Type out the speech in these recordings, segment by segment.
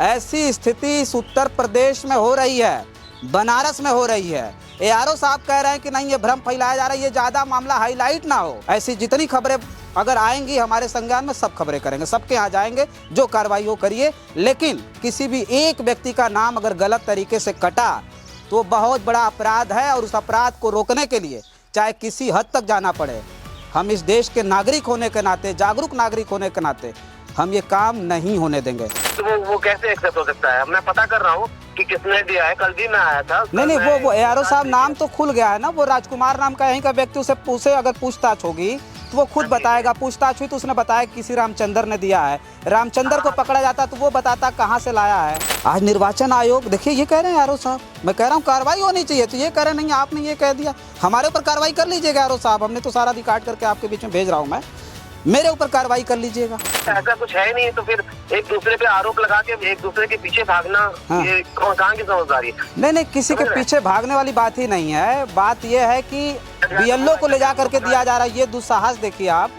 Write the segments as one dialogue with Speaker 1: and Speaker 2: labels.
Speaker 1: ऐसी स्थिति इस उत्तर प्रदेश में हो रही है, बनारस में हो रही है। ARO साहब कह रहे हैं कि नहीं, ये भ्रम फैलाया जा रहा है, ये ज़्यादा मामला हाईलाइट ना हो। ऐसी जितनी खबरें अगर आएंगी हमारे संज्ञान में, सब खबरें करेंगे, सबके यहाँ जाएंगे, जो कार्रवाई हो करिए। लेकिन किसी भी एक व्यक्ति का नाम अगर गलत तरीके से कटा तो बहुत बड़ा अपराध है, और उस अपराध को रोकने के लिए चाहे किसी हद तक जाना पड़े, हम इस देश के नागरिक होने के नाते, जागरूक नागरिक होने के नाते हम ये काम नहीं होने देंगे।
Speaker 2: तो वो कैसे एक्सेप्ट हो सकता है? मैं पता कर रहा हूँ कि किसने दिया है। कल भी मैं आया था।
Speaker 1: नहीं, वो ARO साहब नाम तो खुल गया है ना, वो राजकुमार नाम का यहीं का व्यक्ति, उसे पूछे, अगर पूछताछ होगी तो वो खुद बताएगा। पूछताछ हुई तो उसने बताया किसी रामचंद्र ने दिया है। रामचंद्र को पकड़ा जाता तो वो बताता कहाँ से लाया है। आज निर्वाचन आयोग देखिए ये कह रहे हैं ARO साहब, मैं कह रहा हूँ कार्रवाई होनी चाहिए, तो ये कह रहे नहीं, आपने ये कह दिया, हमारे ऊपर कार्रवाई कर लीजिएगा ARO साहब, हमने तो सारा रिकॉर्ड करके आपके बीच में भेज रहा हूँ मैं, मेरे ऊपर कार्रवाई कर लीजिएगा।
Speaker 2: ऐसा कुछ है नहीं, तो फिर एक दूसरे पे आरोप लगा के एक दूसरे के पीछे भागना,
Speaker 1: हाँ।
Speaker 2: ये कहाँ की समझदारी है?
Speaker 1: नहीं, किसी के पीछे भागने वाली बात ही नहीं है। बात यह है कि BLO को ले जा करके दिया जा रहा है, ये दुस्साहस देखिए आप।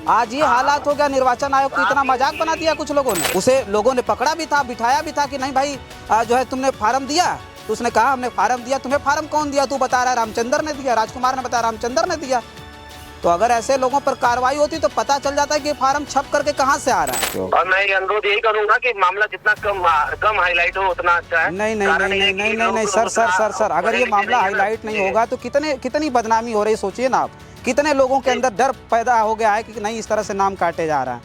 Speaker 1: आज ये हालात हो गया, निर्वाचन आयोग को इतना मजाक बना दिया कुछ लोगों ने। उसे लोगों ने पकड़ा भी था, बिठाया भी था कि नहीं भाई जो है तुमने फार्म दिया, तो उसने कहा हमने फार्म दिया। तुम्हें फार्म कौन दिया? तू बता रहा है रामचंद्र ने दिया, राजकुमार ने बताया रामचंद्र ने दिया। तो अगर ऐसे लोगों पर कार्रवाई होती तो पता चल जाता है कि फार्म छप करके कहाँ से आ रहा है।
Speaker 2: और मैं ये अनुरोध यही करूंगा कि मामला जितना कम हाईलाइट हो उतना अच्छा है।
Speaker 1: नहीं सर, अगर ये मामला हाईलाइट नहीं होगा तो कितनी बदनामी हो रही, सोचिए ना आप, कितने लोगों के अंदर डर पैदा हो गया है कि नहीं इस तरह से नाम काटे जा रहा है।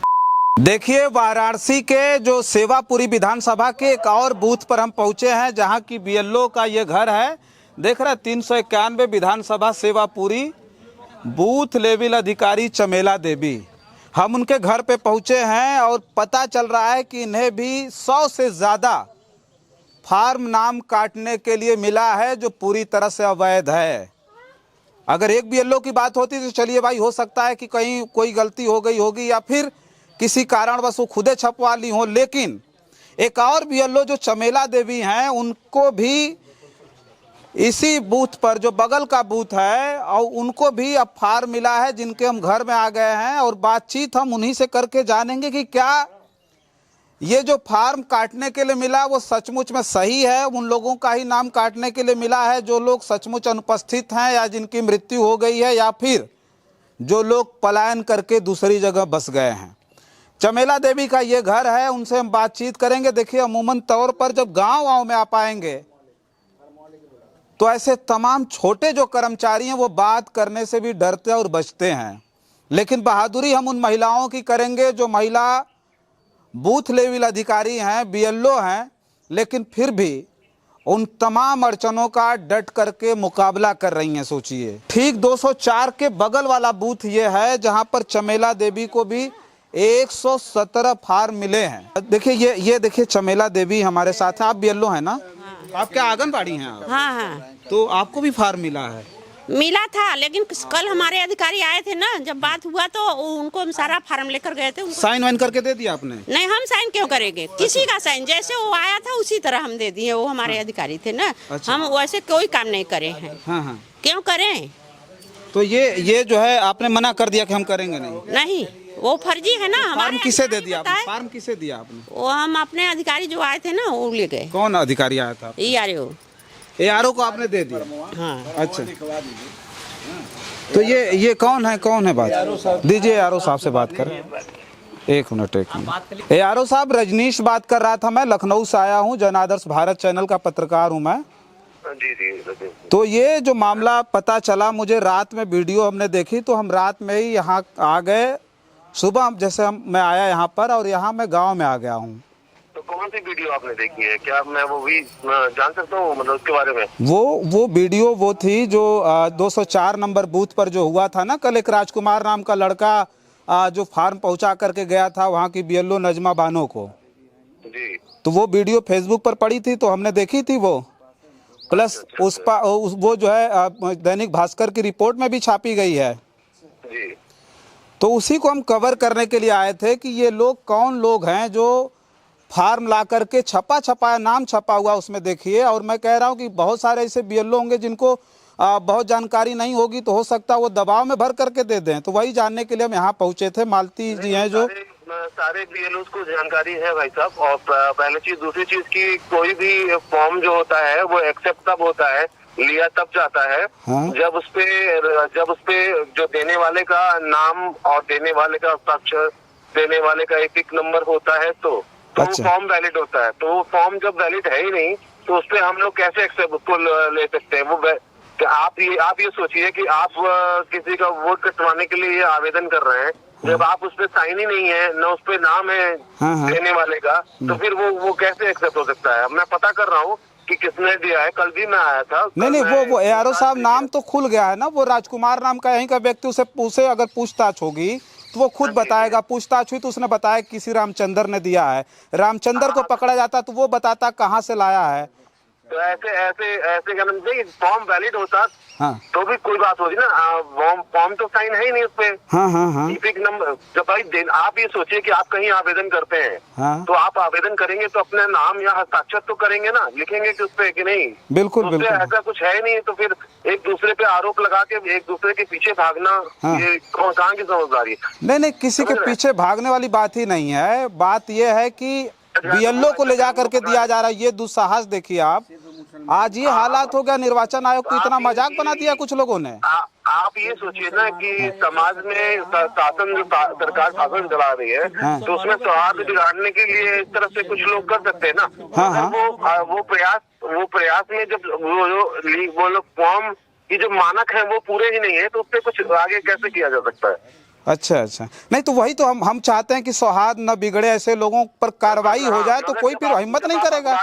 Speaker 1: देखिए, वाराणसी के जो सेवापुरी विधानसभा के एक और बूथ पर हम पहुंचे हैं, जहां की BLO का ये घर है। देख रहे 391 विधानसभा सेवापुरी, बूथ लेवल अधिकारी चमेला देवी। हम उनके घर पे पहुंचे हैं और पता चल रहा है कि इन्हें भी 100 से ज़्यादा फार्म नाम काटने के लिए मिला है, जो पूरी तरह से अवैध है। अगर एक BLO की बात होती तो चलिए भाई, हो सकता है कि कहीं कोई गलती हो गई होगी या फिर किसी कारणवश वो खुदे छपवा ली हो, लेकिन एक और BLO जो चमेला देवी हैं, उनको भी इसी बूथ पर, जो बगल का बूथ है, और उनको भी अब फार्म मिला है, जिनके हम घर में आ गए हैं और बातचीत हम उन्हीं से करके जानेंगे कि क्या ये जो फार्म काटने के लिए मिला वो सचमुच में सही है, उन लोगों का ही नाम काटने के लिए मिला है जो लोग सचमुच अनुपस्थित हैं या जिनकी मृत्यु हो गई है, या फिर जो लोग पलायन करके दूसरी जगह बस गए हैं। चमेला देवी का ये घर है, उनसे हम बातचीत करेंगे। देखिए, अमूमन तौर पर जब गाँव में आप आएंगे तो ऐसे तमाम छोटे जो कर्मचारी हैं वो बात करने से भी डरते और बचते हैं, लेकिन बहादुरी हम उन महिलाओं की करेंगे जो महिला बूथ लेवल अधिकारी हैं, BLO हैं, लेकिन फिर भी उन तमाम अड़चनों का डट करके मुकाबला कर रही हैं। सोचिए, ठीक 204 के बगल वाला बूथ ये है, जहां पर चमेला देवी को भी 117 फार्म मिले हैं। देखिए, ये देखिए चमेला देवी हमारे साथ है। आप BLO हैं ना? आप क्या आंगनबाड़ी हैं आप?
Speaker 3: हाँ।
Speaker 1: तो आपको भी फार्म मिला है?
Speaker 3: मिला था, लेकिन कल हमारे अधिकारी आए थे ना, जब बात हुआ तो उनको हम सारा फार्म लेकर गए थे।
Speaker 1: साइन वाइन करके दे दिया आपने?
Speaker 3: नहीं, हम साइन क्यों करेंगे? किसी का साइन जैसे वो आया था उसी तरह हम दे दिए। वो हमारे अधिकारी थे ना।
Speaker 1: अच्छा।
Speaker 3: हम वैसे कोई काम नहीं करे हैं।
Speaker 1: हाँ।
Speaker 3: क्यों करें?
Speaker 1: तो ये जो है आपने मना कर दिया कि हम करेंगे नहीं?
Speaker 3: वो फर्जी है ना।
Speaker 1: फार्म किसे दे दिया आपने? फार्म किसे दिया आपने?
Speaker 3: वो हम अपने अधिकारी जो आए थे ना वो ले गए।
Speaker 1: कौन अधिकारी आया था? ARO को आपने दे दिया?
Speaker 3: हाँ।
Speaker 1: अच्छा, तो ये कौन है बात? दीजिए ARO साहब से बात करें। एक मिनट। ARO साहब, रजनीश बात कर रहा था, मैं लखनऊ से आया हूँ, जन आदर्श भारत चैनल का पत्रकार हूँ मैं।
Speaker 2: जी।
Speaker 1: तो ये जो मामला पता चला मुझे, रात में वीडियो हमने देखी, तो हम रात में ही यहाँ आ गए। सुबह जैसे मैं आया यहाँ पर, और यहाँ मैं गांव में आ गया हूँ।
Speaker 2: तो कौन सी वीडियो आपने देखी है? क्या मैं वो भी जान सकता हूँ, मतलब उसके बारे में?
Speaker 1: वो वीडियो वो थी जो 204 नंबर बूथ पर जो हुआ था ना कल, एक राजकुमार नाम का लड़का जो फार्म पहुंचा करके गया था वहाँ की BLO नजमा बानो को।
Speaker 2: जी।
Speaker 1: तो वो वीडियो फेसबुक पर पड़ी थी, तो हमने देखी थी वो, प्लस वो जो है दैनिक भास्कर की रिपोर्ट में भी छापी गई है।
Speaker 2: जी।
Speaker 1: तो उसी को हम कवर करने के लिए आए थे कि ये लोग कौन लोग हैं जो फार्म ला करके छपाया नाम छपा हुआ उसमें देखिए। और मैं कह रहा हूँ कि बहुत सारे ऐसे BLO होंगे जिनको बहुत जानकारी नहीं होगी, तो हो सकता है वो दबाव में भर करके दे दें। तो वही जानने के लिए हम यहाँ पहुँचे थे। मालती जी हैं जो
Speaker 2: सारे बीएलओ को जानकारी है भाई साहब। और पहली चीज, दूसरी चीज की कोई भी फॉर्म जो होता है वो एक्सेप्ट तब होता है, लिया तब जाता है,
Speaker 1: हाँ?
Speaker 2: जब उसपे जो देने वाले का नाम और देने वाले का हस्ताक्षर, देने वाले का एपिक नंबर होता है तो
Speaker 1: अच्छा।
Speaker 2: वो फॉर्म वैलिड होता है। तो वो फॉर्म जब वैलिड है ही नहीं तो उसपे हम लोग कैसे एक्सेप्ट उसको ले सकते हैं? कि आप ये सोचिए कि आप किसी का वोट कटवाने के लिए आवेदन कर रहे हैं, जब आप उसपे साइन ही नहीं है, न उसपे नाम है
Speaker 1: हाँ।
Speaker 2: देने वाले का, तो फिर वो कैसे एक्सेप्ट हो सकता है? मैं पता कर रहा हूँ कि किसने दिया है। कल भी मैं आया था।
Speaker 1: नहीं, वो ARO साहब नाम तो खुल गया है ना, वो राजकुमार नाम का यहीं का व्यक्ति, उसे अगर पूछताछ होगी तो वो खुद बताएगा। पूछताछ हुई तो उसने बताया किसी रामचंद्र ने दिया है। रामचंद्र को पकड़ा जाता तो वो बताता कहाँ से लाया है।
Speaker 2: तो ऐसे क्या नहीं, फॉर्म वैलिड होता
Speaker 1: हाँ
Speaker 2: तो भी कोई बात होती ना। फॉर्म तो साइन है ही नहीं उसपे।
Speaker 1: हाँ।
Speaker 2: एपिक नंबर जब भाई आप ये सोचिए कि आप कहीं आवेदन करते हैं,
Speaker 1: हाँ।
Speaker 2: तो आप आवेदन करेंगे तो अपना नाम या हस्ताक्षर तो करेंगे ना, लिखेंगे कि उसपे कि नहीं?
Speaker 1: बिल्कुल
Speaker 2: उसपे
Speaker 1: बिल्कुल।
Speaker 2: ऐसा कुछ है ही नहीं, तो फिर एक दूसरे पे आरोप लगा के एक दूसरे के पीछे भागना,
Speaker 1: हाँ।
Speaker 2: ये कहाँ की समझदारी है?
Speaker 1: नहीं, किसी के पीछे भागने वाली बात ही नहीं है। बात यह है कि बीएलओ को ले जा करके दिया जा रहा है। ये दुस्साहस देखिए आप, आज ये हालात हो गया। निर्वाचन आयोग को इतना मजाक बना दिया कुछ लोगों ने।
Speaker 2: आप ये सोचिए ना कि समाज में शासन जो सरकार शासन चला रही है,
Speaker 1: हाँ।
Speaker 2: तो उसमें सौहार्द बिगाड़ने के लिए इस तरह से कुछ लोग कर सकते हैं ना।
Speaker 1: हाँ।
Speaker 2: वो प्रयास में जब वो लोग फॉर्म की जो मानक है वो पूरे ही नहीं है, तो उससे कुछ आगे कैसे किया जा सकता है?
Speaker 1: अच्छा। नहीं तो वही तो हम चाहते हैं कि सौहार्द न बिगड़े, ऐसे लोगं पर कार्रवाई हो जाए तो कोई फिर हिम्मत नहीं करेगा।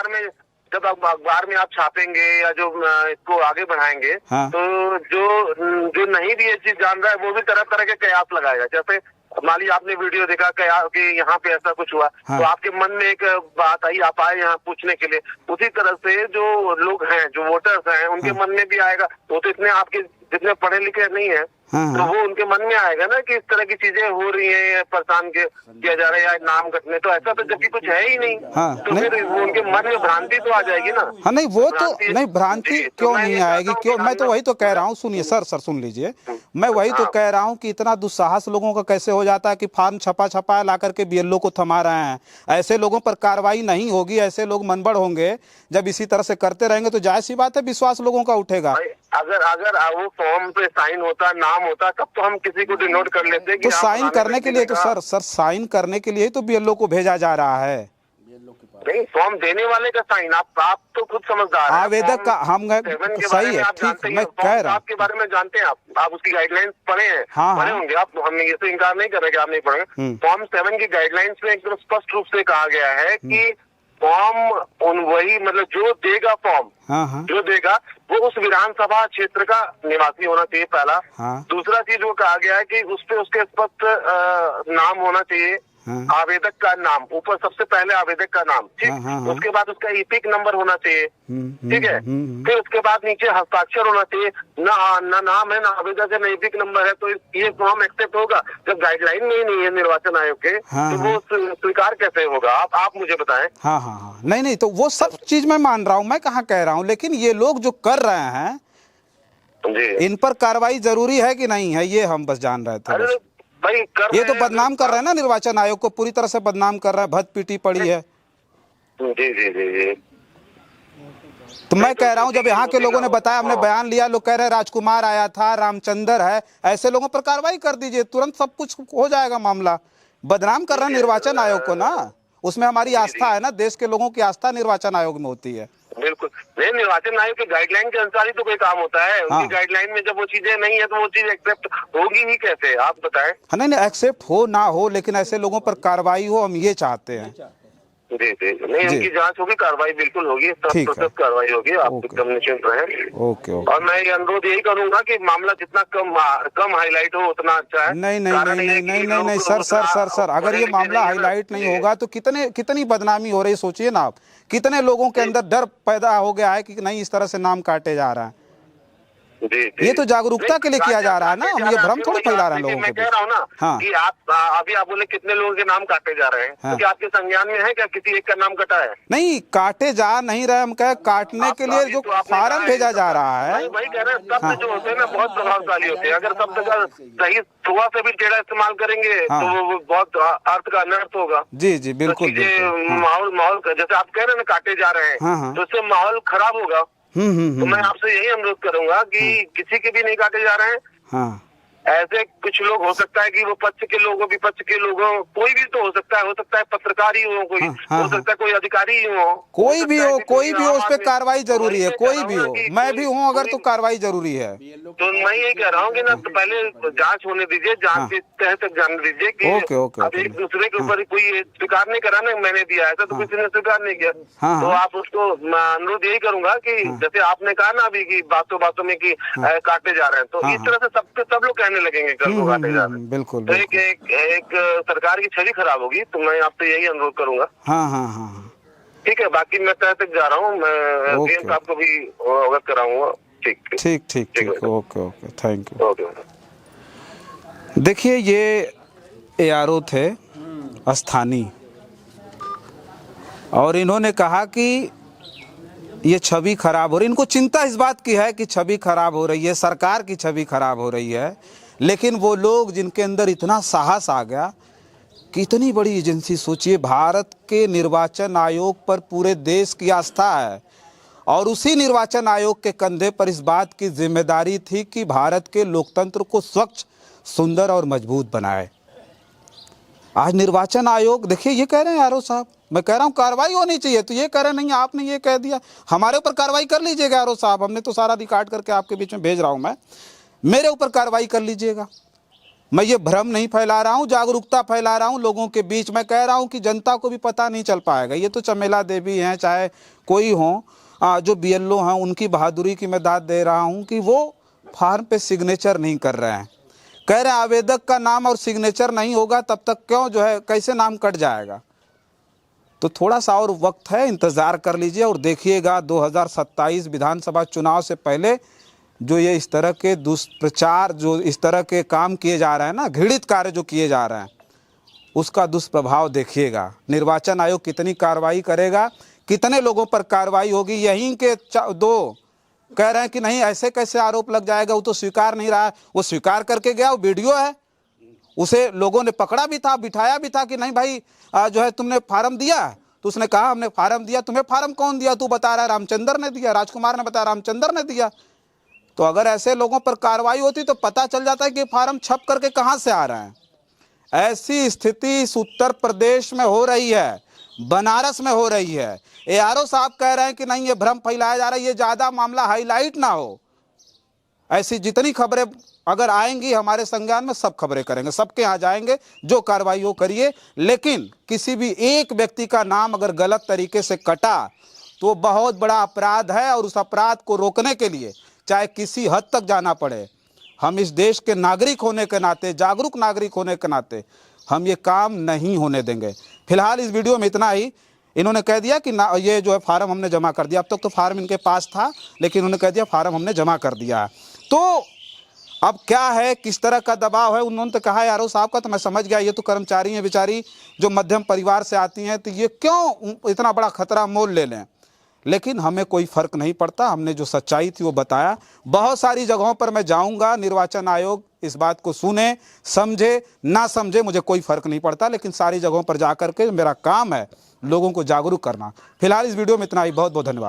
Speaker 2: जब आप अखबार में आप छापेंगे या जो इसको आगे बढ़ाएंगे,
Speaker 1: हाँ।
Speaker 2: तो जो नहीं भी ये चीज जान रहा है वो भी तरह तरह के कयास लगाएगा। जैसे मान लीजिए आपने वीडियो देखा कि यहाँ पे ऐसा कुछ हुआ,
Speaker 1: हाँ।
Speaker 2: तो आपके मन में एक बात आई, आप आए यहाँ पूछने के लिए। उसी तरह से जो लोग हैं, जो वोटर्स हैं, उनके मन में भी आएगा। वो तो इतने आपके जितने पढ़े लिखे नहीं है,
Speaker 1: हाँ।
Speaker 2: तो वो उनके मन में आएगा ना कि इस तरह की चीजें हो रही हैं, परेशान किया जा रहा है या नाम कटने, तो ऐसा तो जबकि कुछ है ही नहीं।
Speaker 1: हाँ,
Speaker 2: तो फिर वो उनके मन में भ्रांति तो आ जाएगी ना।
Speaker 1: हाँ नहीं, वो तो नहीं, भ्रांति
Speaker 2: तो
Speaker 1: क्यों नहीं आएगी? क्यों? मैं तो वही तो कह रहा हूँ। सुनिए सर सुन लीजिए, मैं वही तो कह रहा हूँ कि इतना दुस्साहस लोगों का कैसे हो जाता है कि फॉर्म छपा ला करके बीएलओ को थमा रहे हैं। ऐसे लोगों पर कार्रवाई नहीं होगी, ऐसे लोग मनबड़ होंगे। जब इसी तरह से करते रहेंगे तो जाहिर सी बात है विश्वास लोगों का उठेगा।
Speaker 2: अगर वो फॉर्म पे साइन होता, नाम होता, तब तो हम किसी को डिनोट कर लेते कि
Speaker 1: तो साइन करने के लिए तो सर साइन करने के लिए तो बीएलओ को भेजा जा रहा है।
Speaker 2: नहीं, फॉर्म देने वाले का साइन। आप तो खुद समझदार हैं।
Speaker 1: आवेदक का हम सही है, ठीक, मैं कह रहा हूँ
Speaker 2: आपके बारे में जानते हैं। आप उसकी गाइडलाइंस पढ़े हैं?
Speaker 1: हाँ,
Speaker 2: पढ़े होंगे आप। हम ये तो इनकार नहीं कर रहे कि आप नहीं पढ़े। फॉर्म 7 की गाइडलाइंस में एकदम स्पष्ट रूप से कहा गया है कि फॉर्म वही, मतलब जो देगा फॉर्म,
Speaker 1: हाँ।
Speaker 2: जो देगा वो उस विधानसभा क्षेत्र का निवासी होना चाहिए, पहला।
Speaker 1: हाँ।
Speaker 2: दूसरा चीज वो कहा गया है कि उसपे उसके स्पष्ट नाम होना चाहिए, आवेदक का नाम, ऊपर सबसे पहले आवेदक का नाम, ठीक।
Speaker 1: हाँ।
Speaker 2: उसके बाद उसका ईपिक नंबर होना चाहिए, ठीक है। फिर उसके बाद नीचे हस्ताक्षर होना चाहिए। ना नाम है, ना आवेदक है, ना ईपिक नंबर है, तो ये फॉर्म एक्सेप्ट होगा। जब गाइडलाइन में ही नहीं है निर्वाचन आयोग के, तो वो स्वीकार कैसे होगा? आप मुझे बताएं।
Speaker 1: हाँ। नहीं तो वो सब चीज मैं मान रहा हूँ, मैं कहाँ कह रहा हूँ, लेकिन ये लोग जो कर रहे हैं
Speaker 2: जी,
Speaker 1: इन पर कार्रवाई जरूरी है कि नहीं है, ये हम बस जान रहे थे।
Speaker 2: भाई
Speaker 1: ये तो बदनाम कर रहे हैं ना, निर्वाचन आयोग को पूरी तरह से बदनाम कर रहे हैं। भद पीटी पड़ी है।
Speaker 2: जी।
Speaker 1: तो मैं कह रहा हूँ, जब यहाँ के लोगों ने बताया, हमने बयान लिया, लोग कह रहे हैं राजकुमार आया था, रामचंद्र है, ऐसे लोगों पर कार्रवाई कर दीजिए, तुरंत सब कुछ हो जाएगा मामला। बदनाम कर रहे हैं निर्वाचन आयोग को ना, उसमें हमारी आस्था है ना, देश के लोगों की आस्था निर्वाचन आयोग में होती है।
Speaker 2: बिल्कुल नहीं, निर्वाचन आयोग की गाइडलाइन के अनुसार ही तो कोई काम होता है।
Speaker 1: हाँ।
Speaker 2: उनकी गाइडलाइन में जब वो चीजें नहीं है तो वो चीज एक्सेप्ट होगी ही कैसे? आप बताएं।
Speaker 1: नहीं, एक्सेप्ट हो ना हो, लेकिन ऐसे लोगों पर कार्रवाई हो, हम ये चाहते हैं।
Speaker 2: जी नहीं, उनकी जांच होगी, कार्रवाई बिल्कुल होगी, सख्त कार्रवाई होगी। आप एकदम निश्चिंत रहें।
Speaker 1: ओके।
Speaker 2: और मैं ये अनुरोध यही करूंगा कि मामला जितना कम हाईलाइट हो उतना अच्छा है।
Speaker 1: नहीं सर, अगर ये मामला हाईलाइट नहीं होगा तो कितनी बदनामी हो रही, सोचिए ना आप। कितने लोगों के अंदर डर पैदा हो गया है कि नहीं इस तरह से नाम काटे जा रहा है।
Speaker 2: जी, जी।
Speaker 1: ये तो जागरूकता के लिए किया जा रहा है ना, हम ये भ्रम थोड़ी फैला रहे हैं लोगों
Speaker 2: मैं
Speaker 1: के
Speaker 2: कह रहा हूँ ना
Speaker 1: हाँ।
Speaker 2: कि आप अभी आप बोले कितने लोगों के नाम काटे जा रहे हैं,
Speaker 1: हाँ।
Speaker 2: तो क्या आपके संज्ञान में है क्या किसी एक का नाम कटा है?
Speaker 1: नहीं, काटे जा नहीं रहे, हम कहे काटने के लिए जो
Speaker 2: तो आपने
Speaker 1: फार्म
Speaker 2: कहा
Speaker 1: भेजा
Speaker 2: है,
Speaker 1: जा रहा है।
Speaker 2: वही कह रहे हैं, शब्द जो होते हैं ना बहुत प्रभावशाली होते हैं। अगर शब्द का सही थोड़ा सा भी टेढ़ा इस्तेमाल करेंगे
Speaker 1: हाँ।
Speaker 2: तो वो बहुत अर्थ का अनर्थ होगा।
Speaker 1: जी जी बिल्कुल,
Speaker 2: तो चीजें
Speaker 1: बिल्कुल हाँ।
Speaker 2: माहौल जैसे आप कह रहे हैं ना काटे जा रहे हैं,
Speaker 1: हाँ, हाँ।
Speaker 2: तो उससे माहौल खराब होगा। तो मैं आपसे यही अनुरोध करूंगा कि किसी के भी नहीं काटे जा रहे हैं।
Speaker 1: हाँ।
Speaker 2: ऐसे कुछ लोग हो सकता है कि वो पक्ष के लोगों विपक्ष के लोगों कोई भी तो हो सकता है पत्रकार ही हो, कोई
Speaker 1: हाँ,
Speaker 2: हो सकता है कोई अधिकारी ही हो,
Speaker 1: कोई भी हो, कोई भी हो, उस पे कार्रवाई जरूरी है, कोई भी हो,
Speaker 2: कि
Speaker 1: मैं भी हूँ अगर तो कार्रवाई जरूरी है।
Speaker 2: तो मैं यही कह रहा हूँ कि ना तो पहले जांच होने दीजिए, जांच के तह तक जाने दीजिए कि
Speaker 1: ओके, ओके,
Speaker 2: अब एक दूसरे के ऊपर कोई स्वीकार नहीं करा ना मैंने दिया ऐसा, तो किसी ने स्वीकार नहीं किया।
Speaker 1: हाँ,
Speaker 2: तो
Speaker 1: हाँ।
Speaker 2: आप उसको मैं अनुरोध यही करूंगा कि जैसे आपने कहा ना अभी की बातों में कि काटे जा रहे हैं, तो इस तरह से सब लोग कहने लगेंगे कल को काटे जा रहे हैं,
Speaker 1: बिल्कुल
Speaker 2: तो एक सरकार की छवि खराब होगी। तो मैं आपसे यही अनुरोध करूंगा।
Speaker 1: हाँ हाँ हाँ
Speaker 2: ठीक है, बाकी मैं तय तक जा रहा हूँ, मैं
Speaker 1: ओके।
Speaker 2: डीएम साहब को भी अवगत कराऊंगा। ठीक
Speaker 1: ठीक ठीक ठीक, okay okay, thank you.
Speaker 2: Okay.
Speaker 1: देखिए ये ARO थे स्थानीय, और इन्होंने कहा कि ये छवि खराब हो रही, इनको चिंता इस बात की है कि छवि खराब हो रही है, सरकार की छवि खराब हो रही है। लेकिन वो लोग जिनके अंदर इतना साहस आ गया कि इतनी बड़ी एजेंसी, सोचिए भारत के निर्वाचन आयोग पर पूरे देश की आस्था है, और उसी निर्वाचन आयोग के कंधे पर इस बात की जिम्मेदारी थी कि भारत के लोकतंत्र को स्वच्छ, सुंदर और मजबूत बनाए। आज निर्वाचन आयोग, देखिए ये कह रहे हैं ARO साहब, मैं कह रहा हूँ कार्रवाई होनी चाहिए, तो ये कह रहे नहीं आपने ये कह दिया, हमारे ऊपर कार्रवाई कर लीजिएगा ARO साहब, हमने तो सारा रिकॉर्ड करके आपके बीच में भेज रहा हूँ, मैं मेरे ऊपर कार्रवाई कर लीजिएगा। मैं ये भ्रम नहीं फैला रहा हूँ, जागरूकता फैला रहा हूँ लोगों के बीच। मैं कह रहा हूँ कि जनता को भी पता नहीं चल पाएगा। ये तो चमेला देवी हैं, चाहे कोई हो, जो BLO हैं, उनकी बहादुरी की मैं दाद दे रहा हूँ कि वो फॉर्म पे सिग्नेचर नहीं कर रहे हैं। कह रहे हैं आवेदक का नाम और सिग्नेचर नहीं होगा तब तक क्यों जो है कैसे नाम कट जाएगा। तो थोड़ा सा और वक्त है, इंतज़ार कर लीजिए और देखिएगा 2027 विधानसभा चुनाव से पहले जो ये इस तरह के दुष्प्रचार, जो इस तरह के काम किए जा रहे हैं ना, घृणित कार्य जो किए जा रहे हैं, उसका दुष्प्रभाव देखिएगा। निर्वाचन आयोग कितनी कार्रवाई करेगा, कितने लोगों पर कार्रवाई होगी। यहीं के दो कह रहे हैं कि नहीं ऐसे कैसे आरोप लग जाएगा, वो तो स्वीकार नहीं रहा है। वो स्वीकार करके गया, वो वीडियो है, उसे लोगों ने पकड़ा भी था, बिठाया भी था कि नहीं भाई जो है तुमने फार्म दिया, तो उसने कहा हमने फार्म दिया। तुम्हें फार्म कौन दिया, तू बता रहा है रामचंद्र ने दिया, राजकुमार ने बताया रामचंद्र ने दिया। तो अगर ऐसे लोगों पर कार्रवाई होती तो पता चल जाता है कि फार्म छप करके कहाँ से आ रहे हैं। ऐसी स्थिति इस उत्तर प्रदेश में हो रही है, बनारस में हो रही है। ARO साहब कह रहे हैं कि नहीं ये भ्रम फैलाया जा रहा है, ये ज़्यादा मामला हाईलाइट ना हो। ऐसी जितनी खबरें अगर आएंगी हमारे संज्ञान में, सब खबरें करेंगे, सबके यहाँ जाएंगे, जो कार्रवाई हो करिए। लेकिन किसी भी एक व्यक्ति का नाम अगर गलत तरीके से कटा तो बहुत बड़ा अपराध है, और उस अपराध को रोकने के लिए चाहे किसी हद तक जाना पड़े, हम इस देश के नागरिक होने के नाते, जागरूक नागरिक होने के नाते हम ये काम नहीं होने देंगे। फिलहाल इस वीडियो में इतना ही। इन्होंने कह दिया कि ना ये जो है फार्म हमने जमा कर दिया। अब तक तो फार्म इनके पास था, लेकिन उन्होंने कह दिया फार्म हमने जमा कर दिया। तो अब क्या है, किस तरह का दबाव है, उन्होंने तो कहा ARO साहब का, तो मैं समझ गया ये तो कर्मचारी हैं बेचारी, जो मध्यम परिवार से आती हैं, तो ये क्यों इतना बड़ा खतरा मोल ले लें। लेकिन हमें कोई फ़र्क नहीं पड़ता, हमने जो सच्चाई थी वो बताया। बहुत सारी जगहों पर मैं जाऊंगा, निर्वाचन आयोग इस बात को सुने, समझे ना समझे, मुझे कोई फ़र्क नहीं पड़ता, लेकिन सारी जगहों पर जा कर के मेरा काम है लोगों को जागरूक करना। फिलहाल इस वीडियो में इतना ही, बहुत बहुत धन्यवाद।